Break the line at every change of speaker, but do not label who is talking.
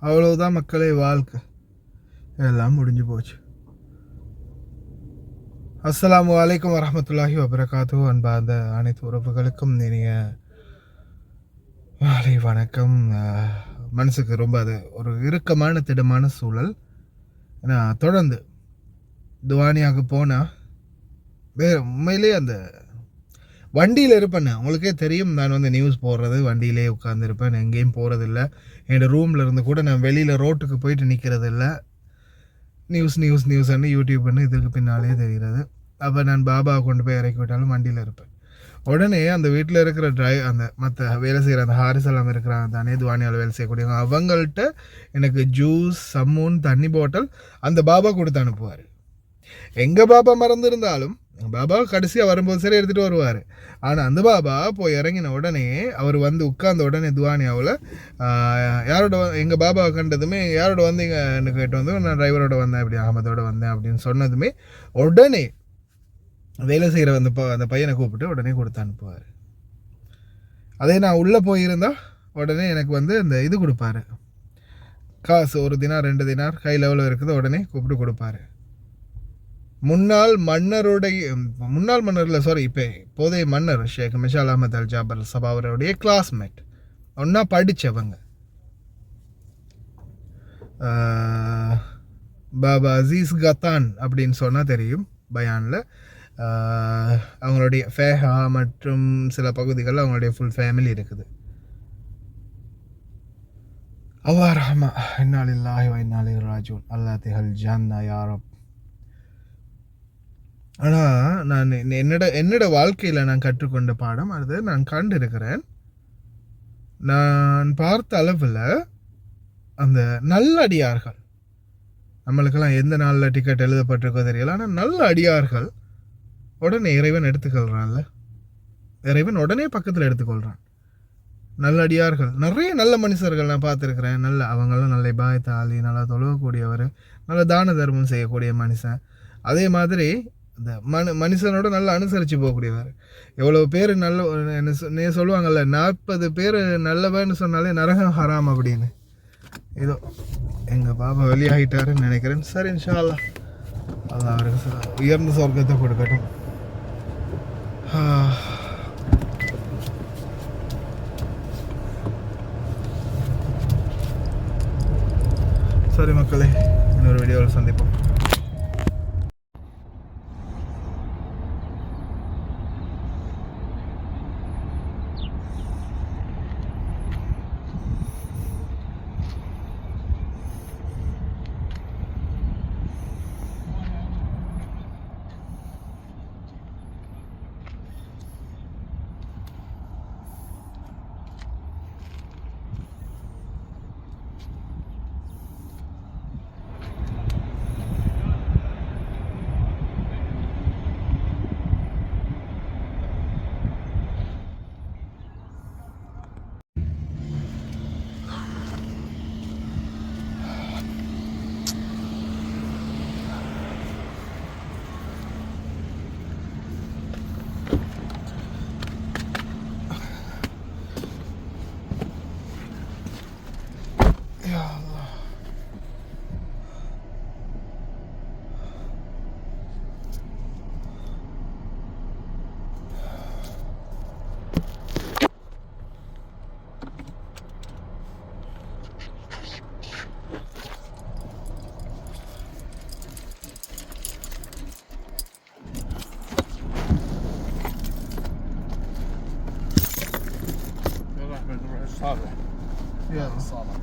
அவ்வளவுதான் மக்களே, வாழ்க்கை எல்லாம் முடிஞ்சு போச்சு. அஸ்ஸலாமு அலைக்கும் வரஹ்மத்துல்லாஹி வபரகாத்துஹு. அன்பார்ந்த அனைத்து உறவுகளுக்கும் இனிய மாலை வணக்கம். மனசுக்கு ரொம்ப அது ஒரு இறுக்கமான திடமான சூழல். ஏன்னா தொடர்ந்து துவானியாக போனால் உண்மையிலே அந்த வண்டியில் இருப்பேன். உங்களுக்கே தெரியும், நான் வந்து நியூஸ் போடுறது வண்டியிலே உட்காந்துருப்பேன், எங்கேயும் போகிறதில்ல. என்னோடய ரூமில் இருந்து கூட நான் வெளியில் ரோட்டுக்கு போயிட்டு நிற்கிறது இல்லை. நியூஸ் நியூஸ் நியூஸ்ன்னு யூடியூப்னு இதுக்கு பின்னாலே தெரிகிறது. அப்போ நான் பாபாவை கொண்டு போய் இறக்கி விட்டாலும் வண்டியில் இருப்பேன். உடனே அந்த வீட்டில் இருக்கிற அந்த மற்ற வேலை செய்கிற அந்த ஹாரிஸ் எல்லாம் இருக்கிறாங்க தானே, துவானியால் வேலை செய்யக்கூடியவங்க, அவங்கள்ட்ட எனக்கு ஜூஸ், சம்மூன், தண்ணி பாட்டில் அந்த பாபா கொடுத்து அனுப்புவார். எங்கள் பாபா மறந்துருந்தாலும் எங்கள் பாபா கடைசியாக வரும்போது சரி எடுத்துகிட்டு வருவார். ஆனால் அந்த பாபா போய் இறங்கின உடனே அவர் வந்து உட்கார்ந்த உடனே துவானியாவில் யாரோட எங்கள் பாபாவை கண்டதுமே யாரோட வந்தீங்கன்னு கேட்டு வந்து, நான் டிரைவரோட வந்தேன், இப்படி அகமதோட வந்தேன் அப்படின்னு சொன்னதுமே உடனே வேலை செய்கிற அந்த பையனை கூப்பிட்டு உடனே கொடுத்து அனுப்புவார். அதே நான் உள்ளே போயிருந்தால் உடனே எனக்கு வந்து இந்த இது கொடுப்பாரு, காசு 1 தினார் 2 தினார் கை லெவலில் இருக்குது, உடனே கூப்பிட்டு கொடுப்பாரு. முன்னாள் மன்னரில் இப்போதைய மன்னர் ஷேக் மிஷால் அஹமத் அல் ஜாபர் சபா அவருடைய கிளாஸ்மேட், ஒன்றா படித்தவங்க. பாபா அசீஸ் கத்தான் அப்படின்னு சொன்னால் தெரியும், பயானில் அவங்களுடைய ஃபேஹா மற்றும் சில பகுதிகளில் அவங்களுடைய ஃபுல் ஃபேமிலி இருக்குது. அல்லாஹ் ரஹ்மா இன்னா லில்லாஹி வ இன்னா இலைஹி ராஜிஊன். அல்லாஹ் திஹல் ஜன்னா யா ரப். ஆனால் நான் என்னோட வாழ்க்கையில் நான் கற்றுக்கொண்ட பாடம் அது நான் கண்டிருக்கிறேன். நான் பார்த்த அளவில் அந்த நல்ல அடியார்கள், நம்மளுக்கெல்லாம் எந்த நாளில் டிக்கெட் எழுதப்பட்டிருக்கோ தெரியல, ஆனால் நல்ல அடியார்கள் உடனே இறைவன் எடுத்துக்கொள்கிறான்ல, இறைவன் உடனே பக்கத்தில் எடுத்துக்கொள்கிறான். நல்ல அடியார்கள், நிறைய நல்ல மனுஷர்கள் நான் பார்த்துருக்குறேன். அவங்களும் நல்ல இபாதத்தாலி, நல்லா தொழுகக்கூடியவர், நல்ல தான தர்மம் செய்யக்கூடிய மனுஷன். அதே மாதிரி இந்த மனுஷனோட நல்லா அனுசரித்து போகக்கூடியவர். எவ்வளோ பேர் நல்ல சொல்லுவாங்கள்ல, 40 பேர் நல்லவன்னு சொன்னாலே நரகம் ஹராம் அப்படின்னு. இதோ எங்கள் பாபா வெளியாகிட்டாருன்னு நினைக்கிறேன். சரி, இன்ஷா அல்லாஹ் அல்லாஹ் அவருக்கு உயர்ந்த சொர்க்கத்தை கொடுக்கட்டும். சரி மக்களே, இன்னொரு வீடியோவில் சந்திப்போம்.
صالح.
يلا
صالح.